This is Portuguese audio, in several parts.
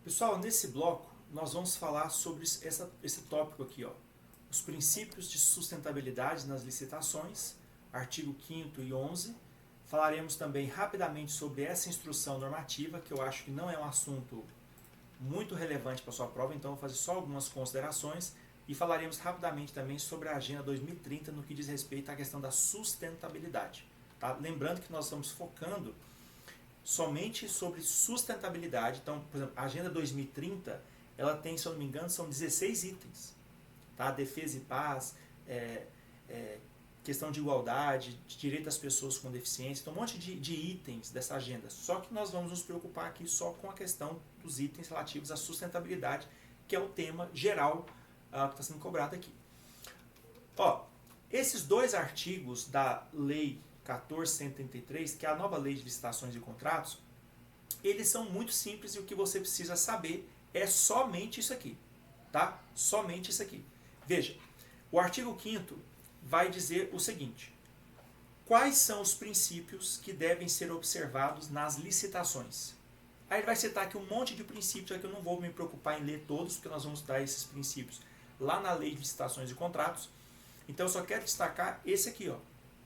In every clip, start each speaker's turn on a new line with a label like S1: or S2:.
S1: Pessoal, nesse bloco nós vamos falar sobre esse tópico aqui, ó, os princípios de sustentabilidade nas licitações, artigo 5º e 11. Falaremos também rapidamente sobre essa instrução normativa, que eu acho que não é um assunto muito relevante para a sua prova, então eu vou fazer só algumas considerações e falaremos rapidamente também sobre a Agenda 2030 no que diz respeito à questão da sustentabilidade. Tá? Lembrando que nós estamos focando somente sobre sustentabilidade. Então, por exemplo, a Agenda 2030, ela tem, se eu não me engano, são 16 itens. Tá? Defesa e paz, questão de igualdade, de direito das pessoas com deficiência, então um monte de itens dessa agenda. Só que nós vamos nos preocupar aqui só com a questão dos itens relativos à sustentabilidade, que é o tema geral que está sendo cobrado aqui. Ó, esses dois artigos da Lei 14.133, que é a nova Lei de Licitações e Contratos, eles são muito simples e o que você precisa saber é somente isso aqui, tá? Somente isso aqui. Veja, o artigo 5º vai dizer o seguinte: quais são os princípios que devem ser observados nas licitações? Aí ele vai citar aqui um monte de princípios, aqui eu não vou me preocupar em ler todos, porque nós vamos dar esses princípios lá na Lei de Licitações e Contratos. Então eu só quero destacar esse aqui, ó,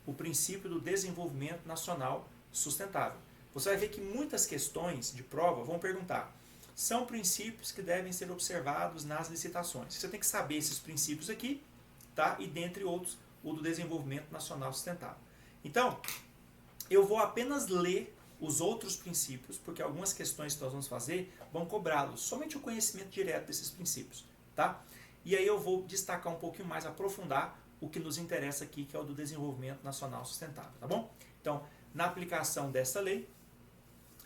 S1: o princípio do desenvolvimento nacional sustentável. Você vai ver que muitas questões de prova vão perguntar: são princípios que devem ser observados nas licitações. Você tem que saber esses princípios aqui, tá? E dentre outros, o do desenvolvimento nacional sustentável. Então, eu vou apenas ler os outros princípios, porque algumas questões que nós vamos fazer vão cobrá-los, somente o conhecimento direto desses princípios, tá? E aí eu vou destacar um pouquinho mais, aprofundar o que nos interessa aqui, que é o do desenvolvimento nacional sustentável, tá bom? Então, na aplicação dessa lei,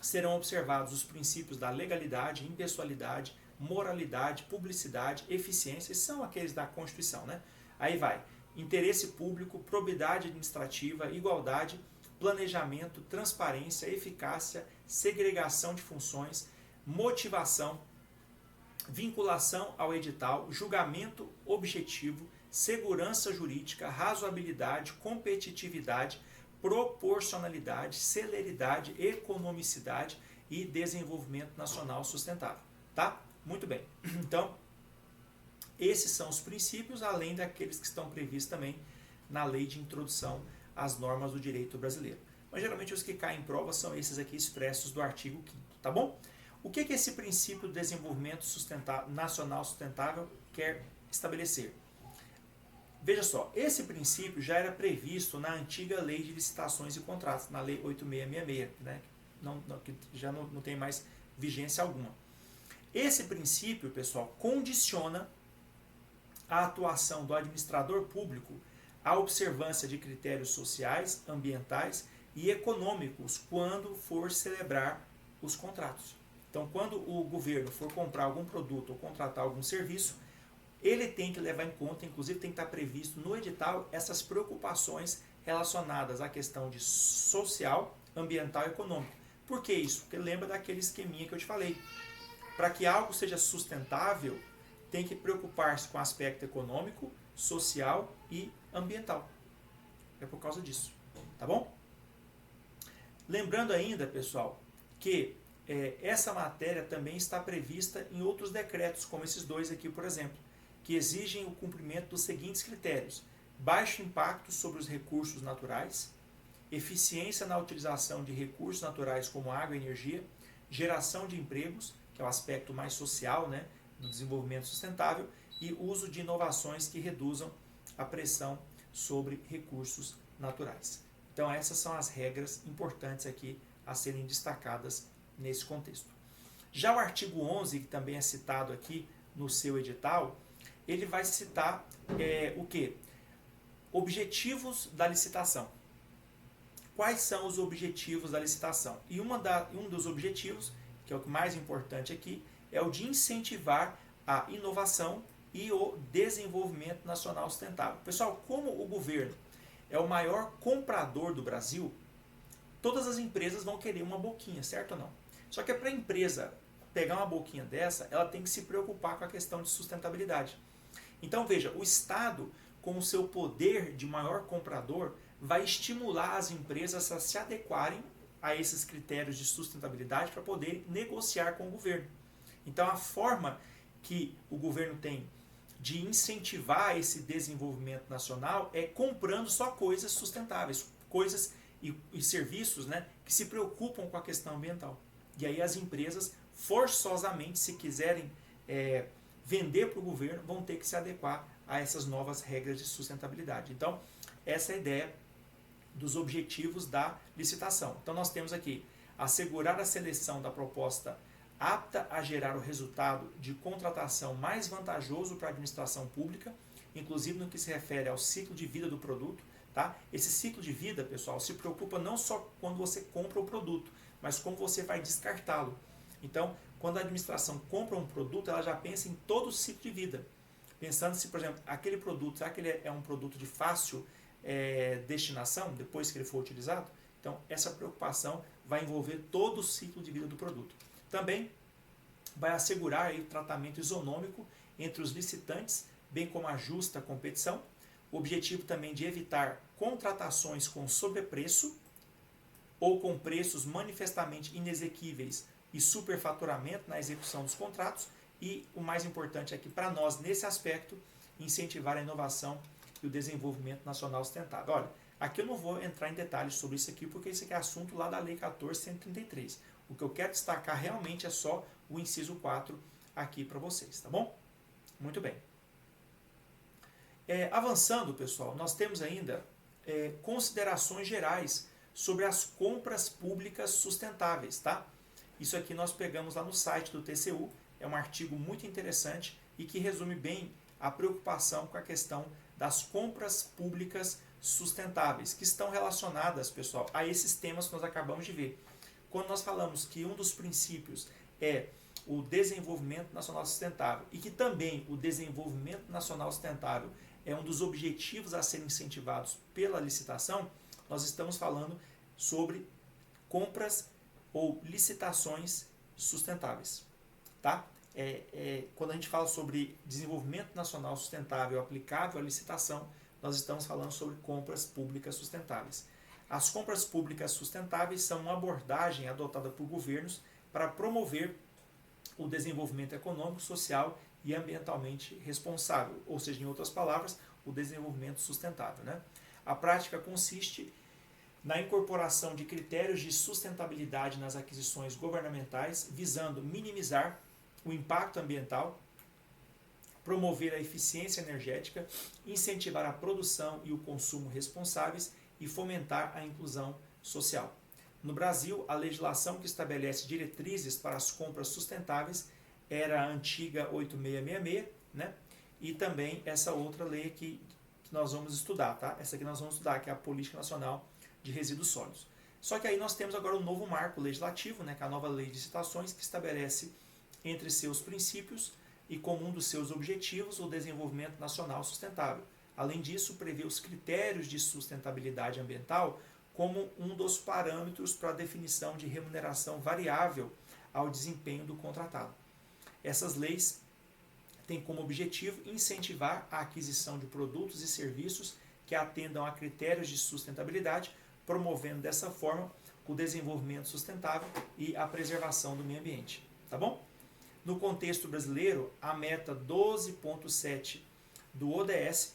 S1: serão observados os princípios da legalidade, impessoalidade, moralidade, publicidade, eficiência, são aqueles da Constituição, né? Aí vai: interesse público, probidade administrativa, igualdade, planejamento, transparência, eficácia, segregação de funções, motivação, vinculação ao edital, julgamento objetivo, segurança jurídica, razoabilidade, competitividade, proporcionalidade, celeridade, economicidade e desenvolvimento nacional sustentável. Tá? Muito bem. Então, esses são os princípios, além daqueles que estão previstos também na Lei de Introdução às Normas do Direito Brasileiro. Mas geralmente os que caem em prova são esses aqui expressos do artigo 5º, tá bom? O que esse princípio do desenvolvimento nacional sustentável quer estabelecer? Veja só, esse princípio já era previsto na antiga Lei de Licitações e Contratos, na Lei 8.666, né? Que já não tem mais vigência alguma. Esse princípio, pessoal, condiciona a atuação do administrador público à observância de critérios sociais, ambientais e econômicos quando for celebrar os contratos. Então, quando o governo for comprar algum produto ou contratar algum serviço, ele tem que levar em conta, inclusive tem que estar previsto no edital, essas preocupações relacionadas à questão de social, ambiental e econômico. Por que isso? Porque lembra daquele esqueminha que eu te falei. Para que algo seja sustentável, tem que preocupar-se com o aspecto econômico, social e ambiental. É por causa disso, tá bom? Lembrando ainda, pessoal, que essa matéria também está prevista em outros decretos, como esses dois aqui, por exemplo, que exigem o cumprimento dos seguintes critérios: baixo impacto sobre os recursos naturais, eficiência na utilização de recursos naturais como água e energia, geração de empregos, que é o aspecto mais social, né, do desenvolvimento sustentável, e uso de inovações que reduzam a pressão sobre recursos naturais. Então essas são as regras importantes aqui a serem destacadas nesse contexto. Já o artigo 11, que também é citado aqui no seu edital, ele vai citar o quê? Objetivos da licitação. Quais são os objetivos da licitação? E um dos objetivos, que é o mais importante aqui, é o de incentivar a inovação e o desenvolvimento nacional sustentável. Pessoal, como o governo é o maior comprador do Brasil, todas as empresas vão querer uma boquinha, certo ou não? Só que para a empresa pegar uma boquinha dessa, ela tem que se preocupar com a questão de sustentabilidade. Então veja, o Estado, com o seu poder de maior comprador, vai estimular as empresas a se adequarem a esses critérios de sustentabilidade para poder negociar com o governo. Então a forma que o governo tem de incentivar esse desenvolvimento nacional é comprando só coisas sustentáveis, coisas e serviços, né, que se preocupam com a questão ambiental. E aí as empresas, forçosamente, se quiserem vender para o governo, vão ter que se adequar a essas novas regras de sustentabilidade. Então, essa é a ideia dos objetivos da licitação. Então, nós temos aqui assegurar a seleção da proposta apta a gerar o resultado de contratação mais vantajoso para a administração pública, inclusive no que se refere ao ciclo de vida do produto. Tá? Esse ciclo de vida, pessoal, se preocupa não só quando você compra o produto, mas como você vai descartá-lo. Então, quando a administração compra um produto, ela já pensa em todo o ciclo de vida. Pensando se, por exemplo, aquele produto, será que ele é um produto de fácil destinação, depois que ele for utilizado? Então, essa preocupação vai envolver todo o ciclo de vida do produto. Também vai assegurar aí o tratamento isonômico entre os licitantes, bem como a justa competição. O objetivo também de evitar contratações com sobrepreço ou com preços manifestamente inexequíveis e superfaturamento na execução dos contratos. E o mais importante é que, para nós, nesse aspecto, incentivar a inovação e o desenvolvimento nacional sustentável. Olha, aqui eu não vou entrar em detalhes sobre isso aqui, porque isso aqui é assunto lá da Lei 14.133. O que eu quero destacar realmente é só o inciso 4 aqui para vocês, tá bom? Muito bem. Avançando, pessoal, nós temos ainda considerações gerais sobre as compras públicas sustentáveis, tá? Isso aqui nós pegamos lá no site do TCU, é um artigo muito interessante e que resume bem a preocupação com a questão das compras públicas sustentáveis, que estão relacionadas, pessoal, a esses temas que nós acabamos de ver. Quando nós falamos que um dos princípios é o desenvolvimento nacional sustentável e que também o desenvolvimento nacional sustentável é um dos objetivos a serem incentivados pela licitação, nós estamos falando sobre compras ou licitações sustentáveis. Tá? Quando a gente fala sobre desenvolvimento nacional sustentável aplicável à licitação, nós estamos falando sobre compras públicas sustentáveis. As compras públicas sustentáveis são uma abordagem adotada por governos para promover o desenvolvimento econômico, social e ambientalmente responsável, ou seja, em outras palavras, o desenvolvimento sustentável, né? A prática consiste na incorporação de critérios de sustentabilidade nas aquisições governamentais, visando minimizar o impacto ambiental, promover a eficiência energética, incentivar a produção e o consumo responsáveis e fomentar a inclusão social. No Brasil, a legislação que estabelece diretrizes para as compras sustentáveis era a antiga 8666, né? E também essa outra lei que nós vamos estudar, tá? Essa aqui nós vamos estudar, que é a Política Nacional de Resíduos Sólidos. Só que aí nós temos agora um novo marco legislativo, né, que é a nova Lei de Licitações, que estabelece entre seus princípios e como um dos seus objetivos o desenvolvimento nacional sustentável. Além disso, prevê os critérios de sustentabilidade ambiental como um dos parâmetros para a definição de remuneração variável ao desempenho do contratado. Essas leis têm como objetivo incentivar a aquisição de produtos e serviços que atendam a critérios de sustentabilidade, promovendo dessa forma o desenvolvimento sustentável e a preservação do meio ambiente. Tá bom? No contexto brasileiro, a meta 12.7 do ODS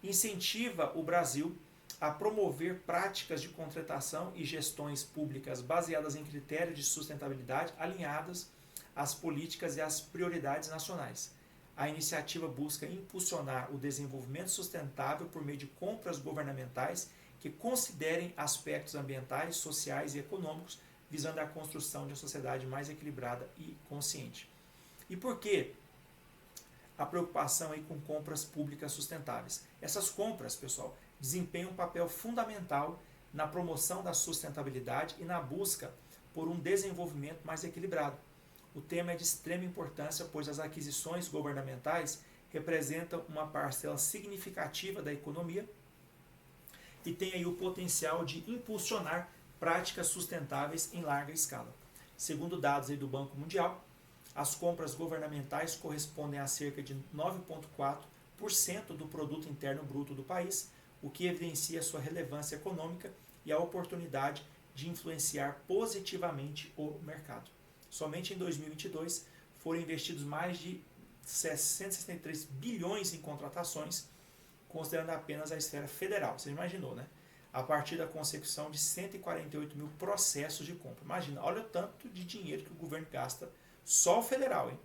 S1: incentiva o Brasil a promover práticas de contratação e gestões públicas baseadas em critérios de sustentabilidade alinhadas às políticas e às prioridades nacionais. A iniciativa busca impulsionar o desenvolvimento sustentável por meio de compras governamentais que considerem aspectos ambientais, sociais e econômicos, visando a construção de uma sociedade mais equilibrada e consciente. E por que a preocupação aí com compras públicas sustentáveis? Essas compras, pessoal, desempenham um papel fundamental na promoção da sustentabilidade e na busca por um desenvolvimento mais equilibrado. O tema é de extrema importância, pois as aquisições governamentais representam uma parcela significativa da economia e tem aí o potencial de impulsionar práticas sustentáveis em larga escala. Segundo dados aí do Banco Mundial, as compras governamentais correspondem a cerca de 9,4% do produto interno bruto do país, o que evidencia sua relevância econômica e a oportunidade de influenciar positivamente o mercado. Somente em 2022 foram investidos mais de 663 bilhões em contratações, considerando apenas a esfera federal. Você imaginou, né? A partir da consecução de 148 mil processos de compra. Imagina, olha o tanto de dinheiro que o governo gasta só o federal, hein?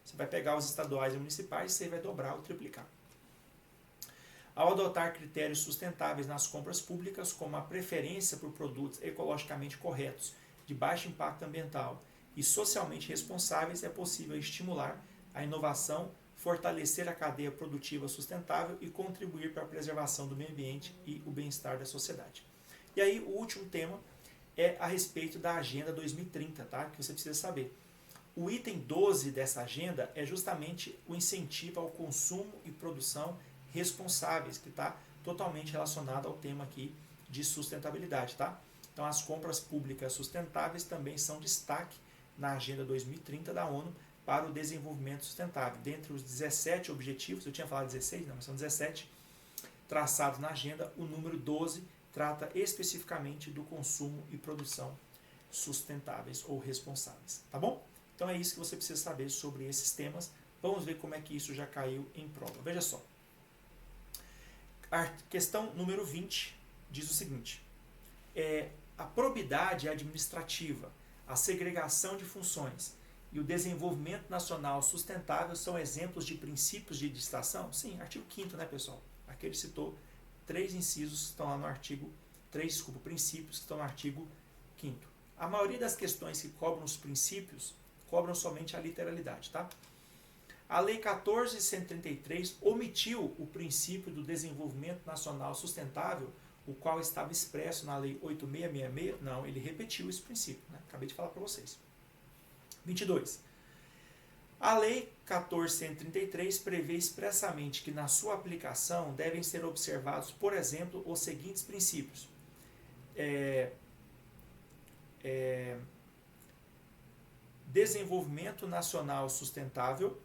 S1: Você vai pegar os estaduais e municipais e você vai dobrar ou triplicar. Ao adotar critérios sustentáveis nas compras públicas, como a preferência por produtos ecologicamente corretos, de baixo impacto ambiental e socialmente responsáveis, é possível estimular a inovação, fortalecer a cadeia produtiva sustentável e contribuir para a preservação do meio ambiente e o bem-estar da sociedade. E aí, o último tema é a respeito da Agenda 2030, tá? Que você precisa saber. O item 12 dessa agenda é justamente o incentivo ao consumo e produção responsáveis, que está totalmente relacionado ao tema aqui de sustentabilidade, tá? Então, as compras públicas sustentáveis também são destaque na Agenda 2030 da ONU para o desenvolvimento sustentável. Dentre os 17 objetivos, eu tinha falado 16, não, mas são 17 traçados na agenda, o número 12 trata especificamente do consumo e produção sustentáveis ou responsáveis, tá bom? Então é isso que você precisa saber sobre esses temas. Vamos ver como é que isso já caiu em prova. Veja só. A questão número 20 diz o seguinte: a probidade administrativa, a segregação de funções e o desenvolvimento nacional sustentável são exemplos de princípios de licitação? Sim, artigo 5º, né, pessoal? Aqui ele citou 3 incisos que estão lá no artigo, 3 princípios que estão no artigo 5º. A maioria das questões que cobram os princípios cobram somente a literalidade, tá? A Lei 14.133 omitiu o princípio do desenvolvimento nacional sustentável, o qual estava expresso na Lei 8.666. Não, ele repetiu esse princípio, né? Acabei de falar para vocês. 22. A Lei 14.133 prevê expressamente que na sua aplicação devem ser observados, por exemplo, os seguintes princípios. Desenvolvimento nacional sustentável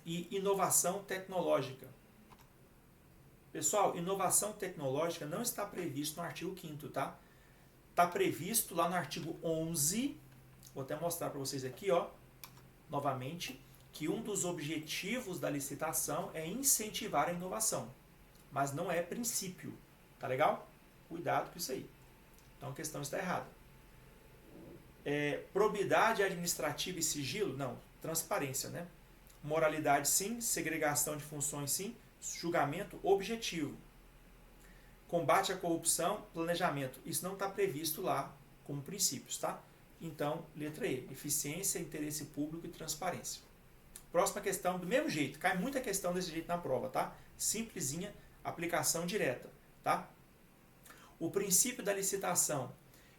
S1: e inovação tecnológica. Pessoal, inovação tecnológica não está previsto no artigo 5º, tá? Está previsto lá no artigo 11, vou até mostrar para vocês aqui, ó, novamente, que um dos objetivos da licitação é incentivar a inovação, mas não é princípio, tá legal? Cuidado com isso aí. Então a questão está errada. Probidade administrativa e sigilo? Não, transparência, né? Moralidade sim, segregação de funções sim, julgamento objetivo. Combate à corrupção, planejamento. Isso não está previsto lá como princípios, tá? Então, letra E, eficiência, interesse público e transparência. Próxima questão, do mesmo jeito, cai muita questão desse jeito na prova, tá? Simplesinha, aplicação direta, tá? O princípio da licitação,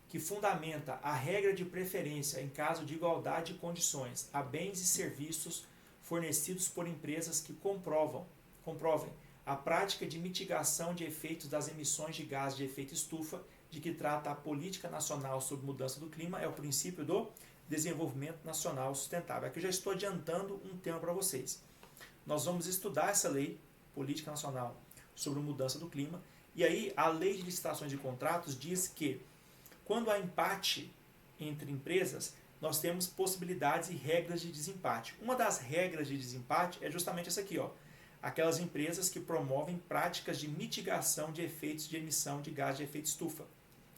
S1: que fundamenta a regra de preferência em caso de igualdade de condições a bens e serviços fornecidos por empresas que comprovem a prática de mitigação de efeitos das emissões de gases de efeito estufa, de que trata a Política Nacional sobre Mudança do Clima, é o princípio do desenvolvimento nacional sustentável. Aqui eu já estou adiantando um tema para vocês. Nós vamos estudar essa lei, Política Nacional sobre Mudança do Clima, e aí a Lei de Licitações e Contratos diz que quando há empate entre empresas, nós temos possibilidades e regras de desempate. Uma das regras de desempate é justamente essa aqui, ó. Aquelas empresas que promovem práticas de mitigação de efeitos de emissão de gás de efeito estufa.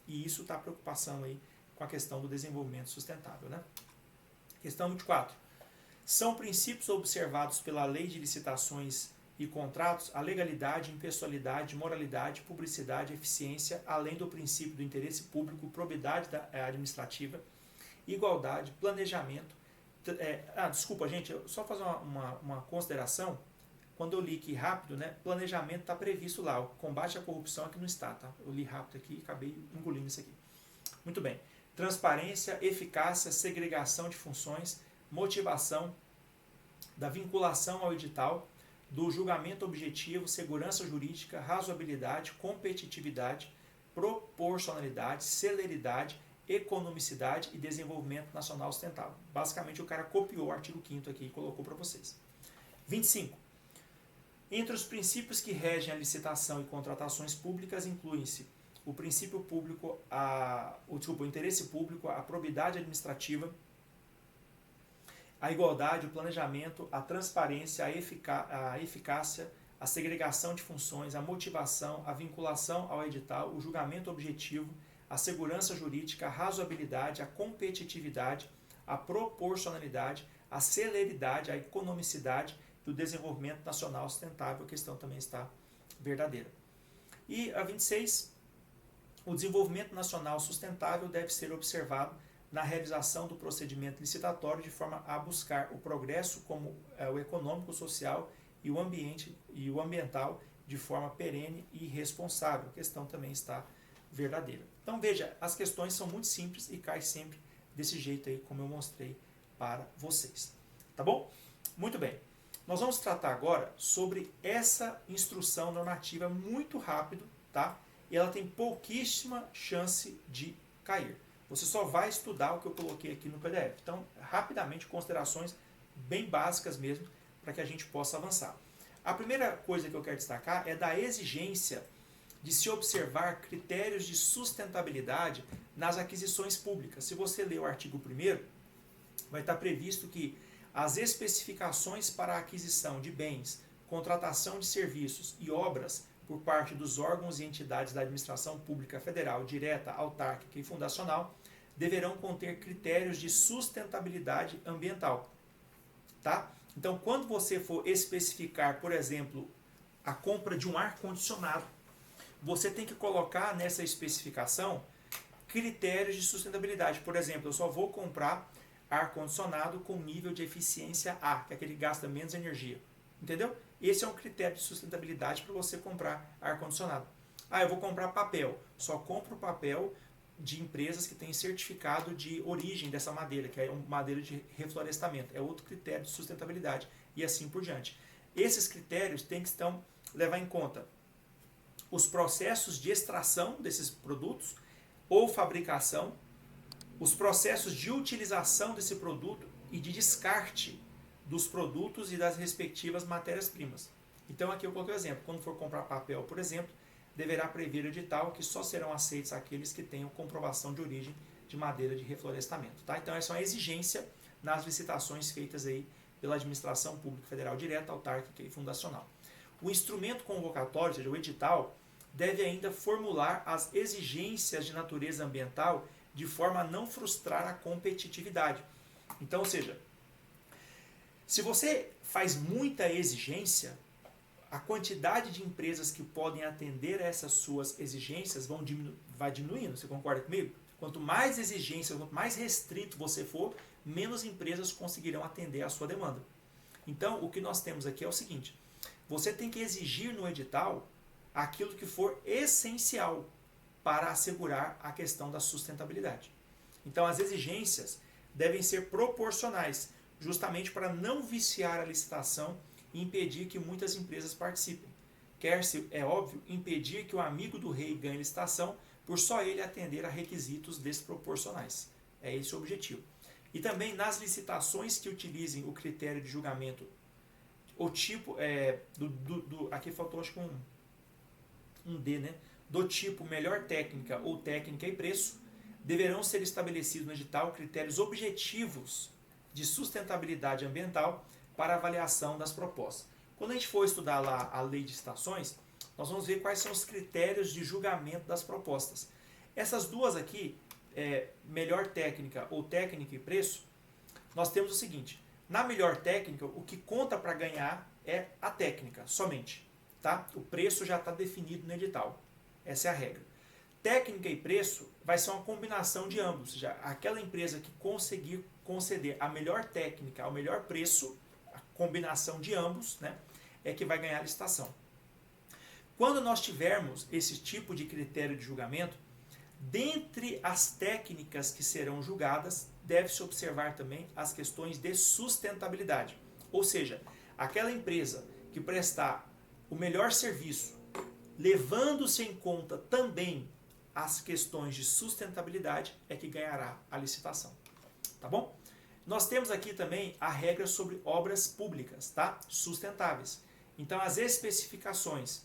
S1: E isso está preocupação aí com a questão do desenvolvimento sustentável, né? Questão 24. São princípios observados pela Lei de Licitações e Contratos a legalidade, impessoalidade, moralidade, publicidade, eficiência, além do princípio do interesse público, probidade administrativa, igualdade, planejamento. Desculpa, gente, eu só fazer uma consideração. Quando eu li aqui rápido, né, planejamento está previsto lá, o combate à corrupção aqui não está, tá? Eu li rápido aqui e acabei engolindo isso aqui. Muito bem. Transparência, eficácia, segregação de funções, motivação, da vinculação ao edital, do julgamento objetivo, segurança jurídica, razoabilidade, competitividade, proporcionalidade, celeridade, economicidade e desenvolvimento nacional sustentável. Basicamente, o cara copiou o artigo 5º aqui e colocou para vocês. 25. Entre os princípios que regem a licitação e contratações públicas incluem-se o princípio público, o interesse público, a probidade administrativa, a igualdade, o planejamento, a transparência, a eficácia, a segregação de funções, a motivação, a vinculação ao edital, o julgamento objetivo, a segurança jurídica, a razoabilidade, a competitividade, a proporcionalidade, a celeridade, a economicidade e o desenvolvimento nacional sustentável. A questão também está verdadeira. E a 26, o desenvolvimento nacional sustentável deve ser observado na realização do procedimento licitatório de forma a buscar o progresso como o econômico, o social e o ambiental de forma perene e responsável. A questão também está verdadeira. Então veja, as questões são muito simples e caem sempre desse jeito aí, como eu mostrei para vocês. Tá bom? Muito bem. Nós vamos tratar agora sobre essa instrução normativa muito rápido, tá? E ela tem pouquíssima chance de cair. Você só vai estudar o que eu coloquei aqui no PDF. Então, rapidamente, considerações bem básicas mesmo, para que a gente possa avançar. A primeira coisa que eu quero destacar é da exigência de se observar critérios de sustentabilidade nas aquisições públicas. Se você ler o artigo 1º, vai estar previsto que as especificações para a aquisição de bens, contratação de serviços e obras por parte dos órgãos e entidades da administração pública federal, direta, autárquica e fundacional, deverão conter critérios de sustentabilidade ambiental. Tá? Então, quando você for especificar, por exemplo, a compra de um ar-condicionado, você tem que colocar nessa especificação critérios de sustentabilidade. Por exemplo, eu só vou comprar ar-condicionado com nível de eficiência A, que é aquele que gasta menos energia. Entendeu? Esse é um critério de sustentabilidade para você comprar ar-condicionado. Ah, eu vou comprar papel. Só compro papel de empresas que têm certificado de origem dessa madeira, que é uma madeira de reflorestamento. É outro critério de sustentabilidade. E assim por diante. Esses critérios têm que levar em conta os processos de extração desses produtos ou fabricação, os processos de utilização desse produto e de descarte dos produtos e das respectivas matérias-primas. Então aqui eu coloquei o exemplo. Quando for comprar papel, por exemplo, deverá prever o edital que só serão aceitos aqueles que tenham comprovação de origem de madeira de reflorestamento. Tá? Então essa é uma exigência nas licitações feitas aí pela Administração Pública Federal direta, autárquica e fundacional. O instrumento convocatório, ou seja, o edital, deve ainda formular as exigências de natureza ambiental de forma a não frustrar a competitividade. Então, ou seja, se você faz muita exigência, a quantidade de empresas que podem atender a essas suas exigências vai diminuindo. Você concorda comigo? Quanto mais exigência, quanto mais restrito você for, menos empresas conseguirão atender a sua demanda. Então, o que nós temos aqui é o seguinte: você tem que exigir no edital aquilo que for essencial para assegurar a questão da sustentabilidade. Então, as exigências devem ser proporcionais, justamente para não viciar a licitação e impedir que muitas empresas participem. Quer-se, é óbvio, impedir que o amigo do rei ganhe licitação por só ele atender a requisitos desproporcionais. É esse o objetivo. E também nas licitações que utilizem o critério de julgamento, o tipo, aqui faltou acho que um D, né? Do tipo melhor técnica ou técnica e preço, deverão ser estabelecidos no edital critérios objetivos de sustentabilidade ambiental para avaliação das propostas. Quando a gente for estudar lá a lei de licitações, nós vamos ver quais são os critérios de julgamento das propostas. Essas duas aqui, melhor técnica ou técnica e preço, nós temos o seguinte: na melhor técnica, o que conta para ganhar é a técnica somente. Tá? O preço já está definido no edital. Essa é a regra. Técnica e preço vai ser uma combinação de ambos. Ou seja, aquela empresa que conseguir conceder a melhor técnica ao melhor preço, a combinação de ambos, né, é que vai ganhar a licitação. Quando nós tivermos esse tipo de critério de julgamento, dentre as técnicas que serão julgadas, deve-se observar também as questões de sustentabilidade. Ou seja, aquela empresa que prestar o melhor serviço, levando-se em conta também as questões de sustentabilidade, é que ganhará a licitação. Tá bom? Nós temos aqui também a regra sobre obras públicas, tá? Sustentáveis. Então, as especificações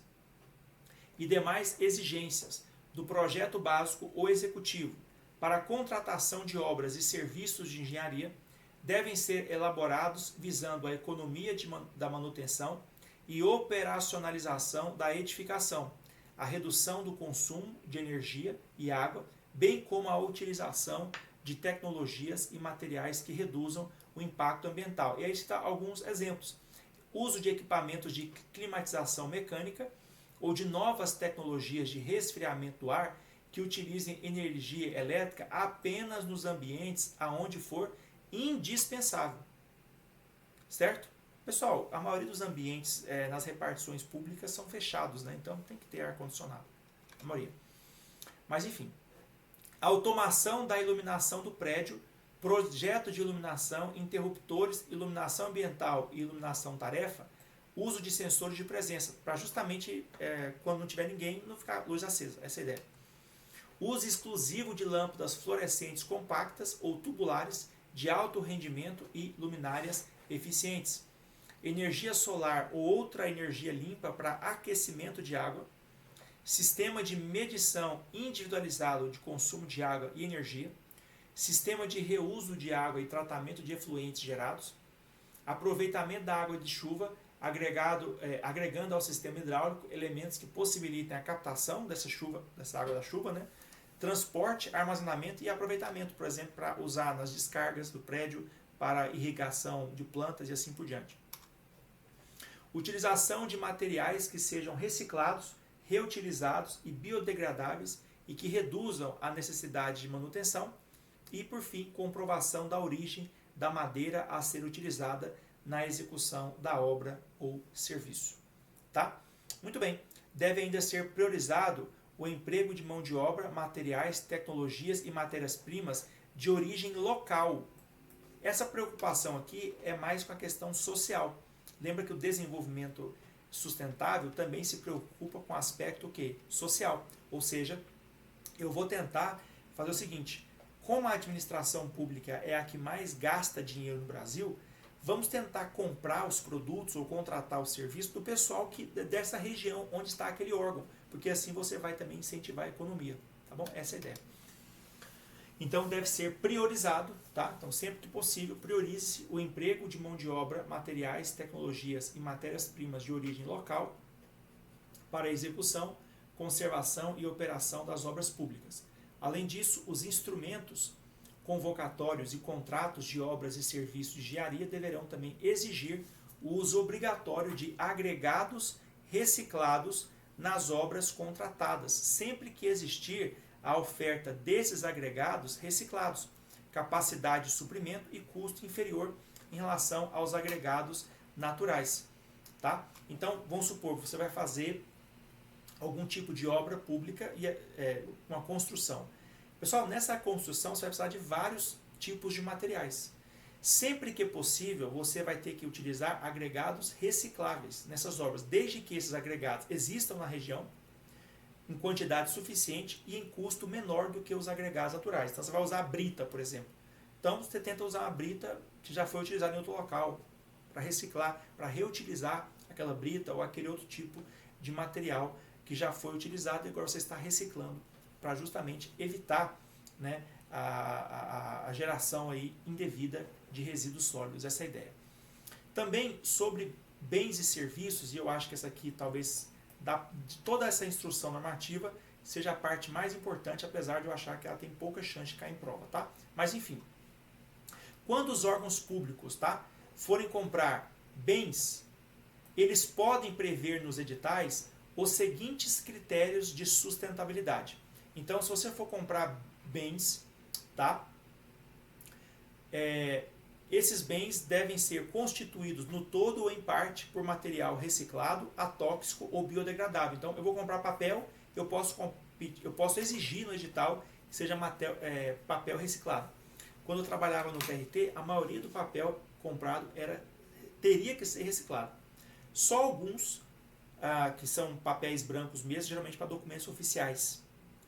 S1: e demais exigências do projeto básico ou executivo para a contratação de obras e serviços de engenharia devem ser elaborados visando a economia da manutenção e operacionalização da edificação, a redução do consumo de energia e água, bem como a utilização de tecnologias e materiais que reduzam o impacto ambiental. E aí está alguns exemplos. Uso de equipamentos de climatização mecânica ou de novas tecnologias de resfriamento do ar que utilizem energia elétrica apenas nos ambientes aonde for indispensável. Certo? Pessoal, a maioria dos ambientes nas repartições públicas são fechados, né? Então tem que ter ar-condicionado. A maioria. Mas enfim. Automação da iluminação do prédio, projeto de iluminação, interruptores, iluminação ambiental e iluminação tarefa, uso de sensores de presença, para justamente quando não tiver ninguém, não ficar luz acesa. Essa é a ideia. Uso exclusivo de lâmpadas fluorescentes compactas ou tubulares de alto rendimento e luminárias eficientes. Energia solar ou outra energia limpa para aquecimento de água. Sistema de medição individualizado de consumo de água e energia. Sistema de reuso de água e tratamento de efluentes gerados. Aproveitamento da água de chuva, agregando ao sistema hidráulico elementos que possibilitem a captação dessa água da chuva, né? Transporte, armazenamento e aproveitamento, por exemplo, para usar nas descargas do prédio para irrigação de plantas e assim por diante. Utilização de materiais que sejam reciclados, reutilizados e biodegradáveis e que reduzam a necessidade de manutenção. E, por fim, comprovação da origem da madeira a ser utilizada na execução da obra ou serviço. Tá? Muito bem. Deve ainda ser priorizado o emprego de mão de obra, materiais, tecnologias e matérias-primas de origem local. Essa preocupação aqui é mais com a questão social. Lembra que o desenvolvimento sustentável também se preocupa com o aspecto social. Ou seja, eu vou tentar fazer o seguinte, como a administração pública é a que mais gasta dinheiro no Brasil, vamos tentar comprar os produtos ou contratar o serviço do pessoal dessa região onde está aquele órgão, porque assim você vai também incentivar a economia, tá bom? Essa é a ideia. Então deve ser priorizado, tá? Então sempre que possível, priorize o emprego de mão de obra, materiais, tecnologias e matérias-primas de origem local para a execução, conservação e operação das obras públicas. Além disso, os instrumentos convocatórios e contratos de obras e serviços de engenharia deverão também exigir o uso obrigatório de agregados reciclados nas obras contratadas, sempre que existir a oferta desses agregados reciclados, capacidade de suprimento e custo inferior em relação aos agregados naturais. Tá? Então, vamos supor que você vai fazer algum tipo de obra pública e uma construção. Pessoal, nessa construção você vai precisar de vários tipos de materiais. Sempre que possível, você vai ter que utilizar agregados recicláveis nessas obras, desde que esses agregados existam na região, em quantidade suficiente e em custo menor do que os agregados naturais. Então você vai usar a brita, por exemplo. Então você tenta usar uma brita que já foi utilizada em outro local, para reciclar, para reutilizar aquela brita ou aquele outro tipo de material que já foi utilizado e agora você está reciclando, para justamente evitar, né, a geração aí indevida de resíduos sólidos. Essa é a ideia. Também sobre bens e serviços, e eu acho que essa aqui talvez de toda essa instrução normativa seja a parte mais importante, apesar de eu achar que ela tem pouca chance de cair em prova, tá? Mas enfim, quando os órgãos públicos, tá, forem comprar bens, eles podem prever nos editais os seguintes critérios de sustentabilidade. Então, se você for comprar bens, tá, esses bens devem ser constituídos no todo ou em parte por material reciclado, atóxico ou biodegradável. Então, eu vou comprar papel, eu posso exigir no edital que seja papel reciclado. Quando eu trabalhava no TRT, a maioria do papel comprado teria que ser reciclado. Só alguns, que são papéis brancos mesmo, geralmente para documentos oficiais.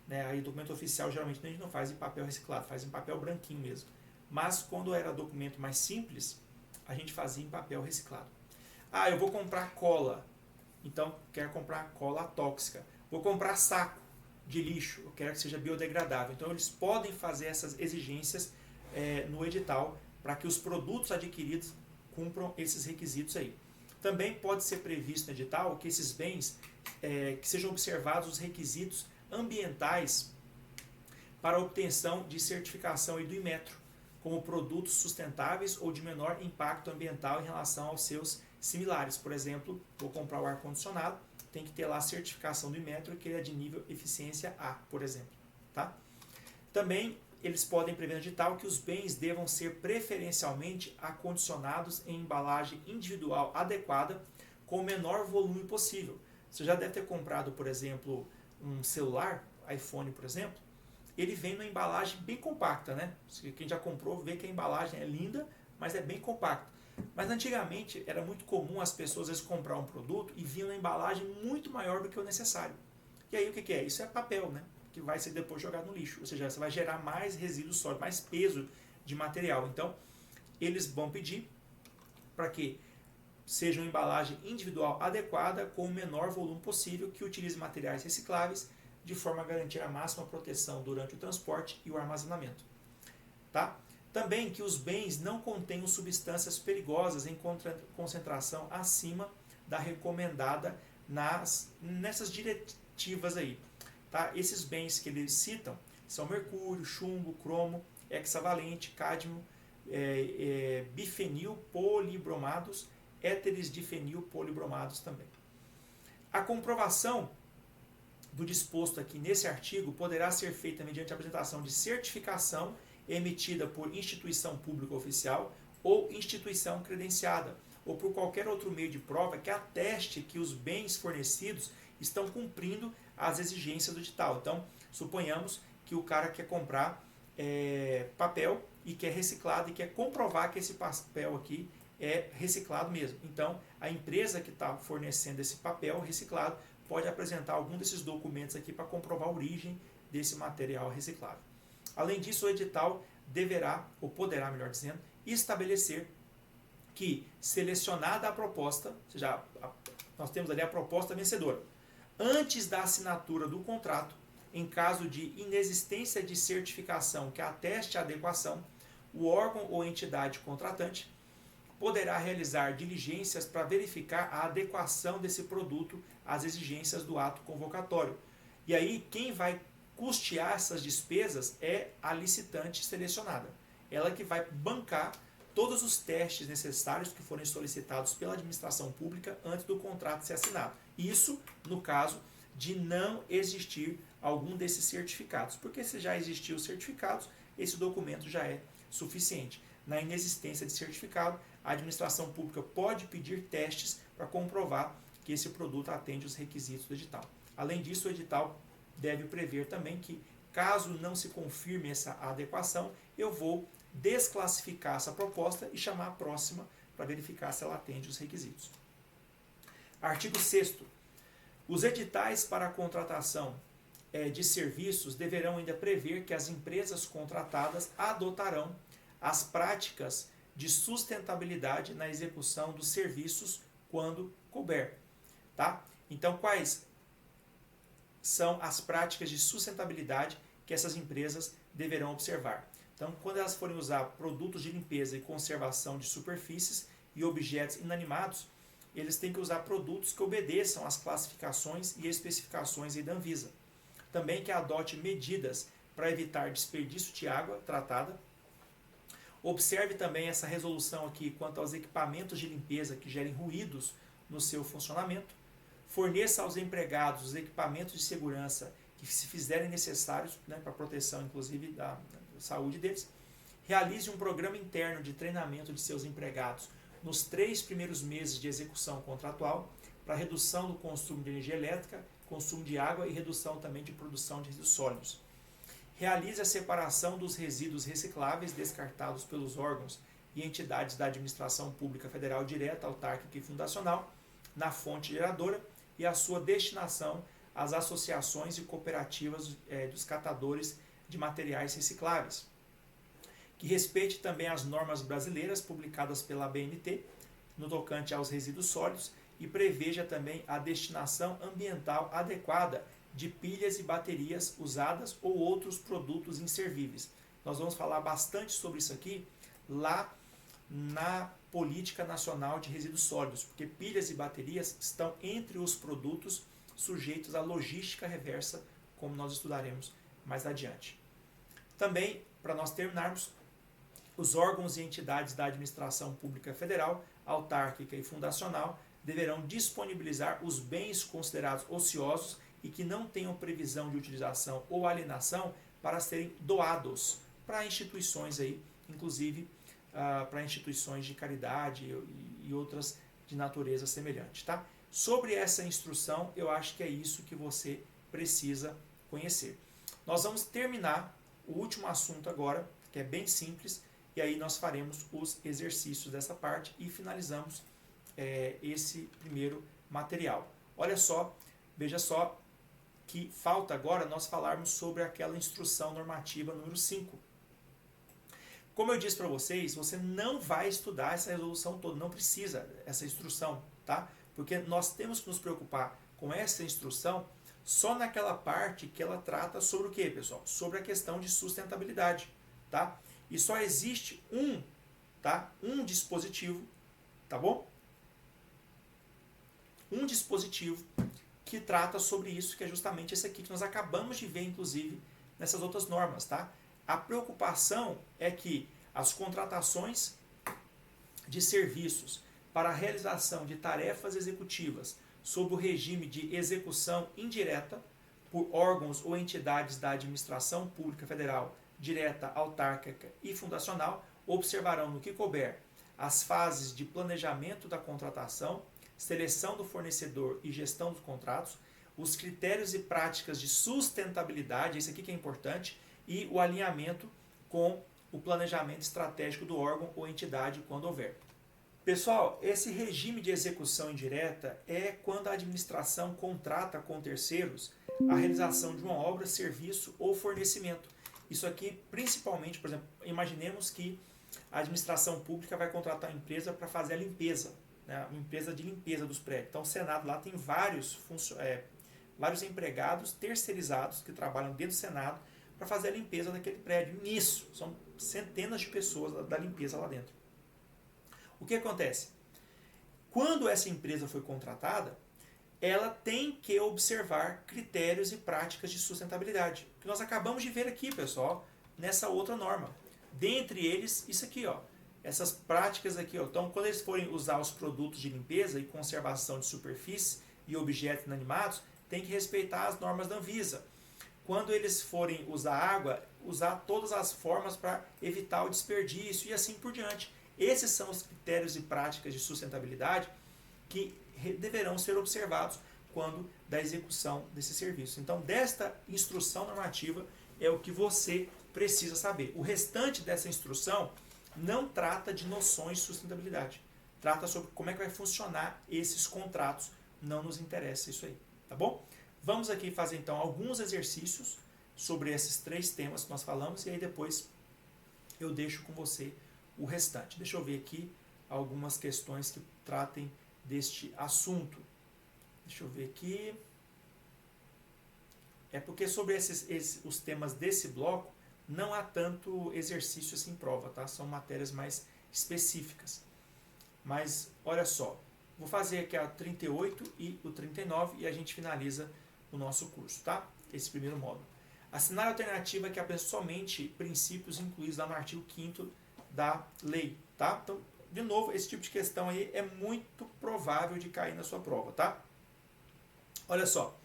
S1: Né? Aí documento oficial geralmente a gente não faz em papel reciclado, faz em papel branquinho mesmo. Mas quando era documento mais simples, a gente fazia em papel reciclado. Eu vou comprar cola, então quero comprar cola tóxica. Vou comprar saco de lixo, eu quero que seja biodegradável. Então eles podem fazer essas exigências no edital para que os produtos adquiridos cumpram esses requisitos aí. Também pode ser previsto no edital que esses bens, que sejam observados os requisitos ambientais para a obtenção de certificação do Inmetro, como produtos sustentáveis ou de menor impacto ambiental em relação aos seus similares. Por exemplo, vou comprar o ar-condicionado, tem que ter lá a certificação do Inmetro, que ele é de nível eficiência A, por exemplo. Tá? Também eles podem prever no edital que os bens devam ser preferencialmente acondicionados em embalagem individual adequada com o menor volume possível. Você já deve ter comprado, por exemplo, um celular, iPhone, por exemplo, ele vem numa embalagem bem compacta, né? Quem já comprou vê que a embalagem é linda, mas é bem compacta. Mas antigamente era muito comum as pessoas às vezes comprar um produto e vinha uma embalagem muito maior do que o necessário. E aí o que é? Isso é papel, né? Que vai ser depois jogado no lixo. Ou seja, você vai gerar mais resíduos sólidos, mais peso de material. Então, eles vão pedir para que seja uma embalagem individual adequada com o menor volume possível, que utilize materiais recicláveis, de forma a garantir a máxima proteção durante o transporte e o armazenamento. Tá? Também que os bens não contenham substâncias perigosas em concentração acima da recomendada nessas diretivas aí. Tá? Esses bens que eles citam são mercúrio, chumbo, cromo, hexavalente, cádmio, bifenil polibromados, éteres de fenil polibromados também. A comprovação do disposto aqui nesse artigo poderá ser feita mediante a apresentação de certificação emitida por instituição pública oficial ou instituição credenciada, ou por qualquer outro meio de prova que ateste que os bens fornecidos estão cumprindo as exigências do edital. Então, suponhamos que o cara quer comprar papel e quer reciclado e quer comprovar que esse papel aqui é reciclado mesmo. Então, a empresa que está fornecendo esse papel reciclado pode apresentar algum desses documentos aqui para comprovar a origem desse material reciclável. Além disso, o edital deverá, ou poderá, melhor dizendo, estabelecer que, selecionada a proposta, ou seja, nós temos ali a proposta vencedora, antes da assinatura do contrato, em caso de inexistência de certificação que ateste a adequação, o órgão ou entidade contratante poderá realizar diligências para verificar a adequação desse produto às exigências do ato convocatório. E aí, quem vai custear essas despesas é a licitante selecionada. Ela que vai bancar todos os testes necessários que forem solicitados pela administração pública antes do contrato ser assinado. Isso no caso de não existir algum desses certificados, porque se já existir os certificados, esse documento já é suficiente. Na inexistência de certificado, a administração pública pode pedir testes para comprovar que esse produto atende os requisitos do edital. Além disso, o edital deve prever também que, caso não se confirme essa adequação, eu vou desclassificar essa proposta e chamar a próxima para verificar se ela atende os requisitos. Artigo 6º. Os editais para a contratação de serviços deverão ainda prever que as empresas contratadas adotarão as práticas de sustentabilidade na execução dos serviços quando couber. Tá? Então, quais são as práticas de sustentabilidade que essas empresas deverão observar? Então, quando elas forem usar produtos de limpeza e conservação de superfícies e objetos inanimados, eles têm que usar produtos que obedeçam às classificações e especificações da Anvisa. Também que adote medidas para evitar desperdício de água tratada. Observe também essa resolução aqui quanto aos equipamentos de limpeza que gerem ruídos no seu funcionamento. Forneça aos empregados os equipamentos de segurança que se fizerem necessários, né, para a proteção, inclusive, da saúde deles. Realize um programa interno de treinamento de seus empregados nos 3 primeiros meses de execução contratual para redução do consumo de energia elétrica, consumo de água e redução também de produção de resíduos sólidos. Realize a separação dos resíduos recicláveis descartados pelos órgãos e entidades da administração pública federal direta, autárquica e fundacional na fonte geradora e a sua destinação às associações e cooperativas dos catadores de materiais recicláveis. Que respeite também as normas brasileiras publicadas pela ABNT no tocante aos resíduos sólidos e preveja também a destinação ambiental adequada de pilhas e baterias usadas ou outros produtos inservíveis. Nós vamos falar bastante sobre isso aqui lá na Política Nacional de Resíduos Sólidos, porque pilhas e baterias estão entre os produtos sujeitos à logística reversa, como nós estudaremos mais adiante. Também, para nós terminarmos, os órgãos e entidades da administração pública federal, autárquica e fundacional deverão disponibilizar os bens considerados ociosos e que não tenham previsão de utilização ou alienação para serem doados para instituições aí, inclusive para instituições de caridade e outras de natureza semelhante, tá? Sobre essa instrução, eu acho que é isso que você precisa conhecer. Nós vamos terminar o último assunto agora, que é bem simples, e aí nós faremos os exercícios dessa parte e finalizamos esse primeiro material. Olha só, veja só que falta agora nós falarmos sobre aquela instrução normativa número 5. Como eu disse para vocês, você não vai estudar essa resolução toda, não precisa essa instrução, tá? Porque nós temos que nos preocupar com essa instrução só naquela parte que ela trata sobre o que, pessoal? Sobre a questão de sustentabilidade, tá? E só existe um dispositivo, tá bom? Um dispositivo que trata sobre isso, que é justamente esse aqui que nós acabamos de ver, inclusive, nessas outras normas, tá? A preocupação é que as contratações de serviços para a realização de tarefas executivas sob o regime de execução indireta por órgãos ou entidades da administração pública federal, direta, autárquica e fundacional, observarão no que couber as fases de planejamento da contratação, seleção do fornecedor e gestão dos contratos, os critérios e práticas de sustentabilidade, isso aqui que é importante, e o alinhamento com o planejamento estratégico do órgão ou entidade quando houver. Pessoal, esse regime de execução indireta é quando a administração contrata com terceiros a realização de uma obra, serviço ou fornecimento. Isso aqui, principalmente, por exemplo, imaginemos que a administração pública vai contratar uma empresa para fazer a limpeza, né, uma empresa de limpeza dos prédios. Então, o Senado lá tem vários empregados terceirizados que trabalham dentro do Senado para fazer a limpeza daquele prédio. Nisso, são centenas de pessoas da limpeza lá dentro. O que acontece? Quando essa empresa foi contratada, ela tem que observar critérios e práticas de sustentabilidade, que nós acabamos de ver aqui, pessoal, nessa outra norma. Dentre eles, isso aqui, ó, essas práticas aqui, ó. Então, quando eles forem usar os produtos de limpeza e conservação de superfície e objetos inanimados, tem que respeitar as normas da Anvisa. Quando eles forem usar água, usar todas as formas para evitar o desperdício e assim por diante. Esses são os critérios e práticas de sustentabilidade que deverão ser observados quando da execução desse serviço. Então, desta instrução normativa é o que você precisa saber. O restante dessa instrução não trata de noções de sustentabilidade. Trata sobre como é que vai funcionar esses contratos. Não nos interessa isso aí, tá bom? Vamos aqui fazer então alguns exercícios sobre esses 3 temas que nós falamos e aí depois eu deixo com você o restante. Deixa eu ver aqui algumas questões que tratem deste assunto. Deixa eu ver aqui. É porque sobre os temas desse bloco não há tanto exercício assim em prova, tá? São matérias mais específicas. Mas olha só, vou fazer aqui a 38 e o 39 e a gente finaliza o nosso curso, tá? Esse primeiro módulo. Assinar a alternativa que apresenta somente princípios incluídos lá no artigo 5º da lei, tá? Então, de novo, esse tipo de questão aí é muito provável de cair na sua prova, tá? Olha só,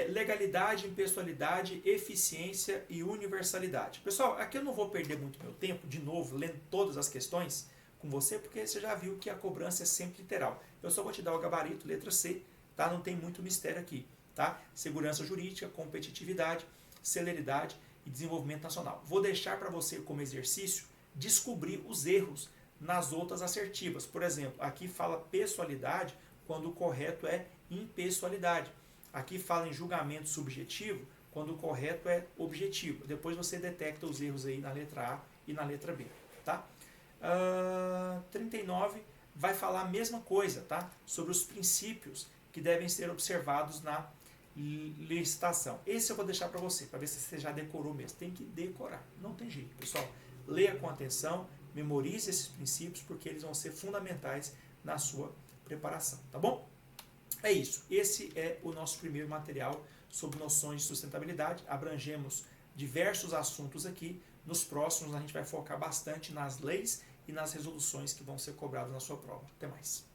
S1: legalidade, impessoalidade, eficiência e universalidade. Pessoal, aqui eu não vou perder muito meu tempo, de novo, lendo todas as questões com você, porque você já viu que a cobrança é sempre literal. Eu só vou te dar o gabarito, letra C, tá? Não tem muito mistério aqui, tá? Segurança jurídica, competitividade, celeridade e desenvolvimento nacional. Vou deixar para você como exercício descobrir os erros nas outras assertivas. Por exemplo, aqui fala pessoalidade quando o correto é impessoalidade. Aqui fala em julgamento subjetivo quando o correto é objetivo. Depois você detecta os erros aí na letra A e na letra B, tá? 39 vai falar a mesma coisa, tá? Sobre os princípios que devem ser observados na licitação. Esse eu vou deixar para você ver se você já decorou mesmo. Tem que decorar, não tem jeito, pessoal. Leia com atenção, memorize esses princípios, porque eles vão ser fundamentais na sua preparação, tá bom? É isso, esse é o nosso primeiro material sobre noções de sustentabilidade. Abrangemos diversos assuntos aqui. Nos próximos a gente vai focar bastante nas leis e nas resoluções que vão ser cobradas na sua prova. Até mais.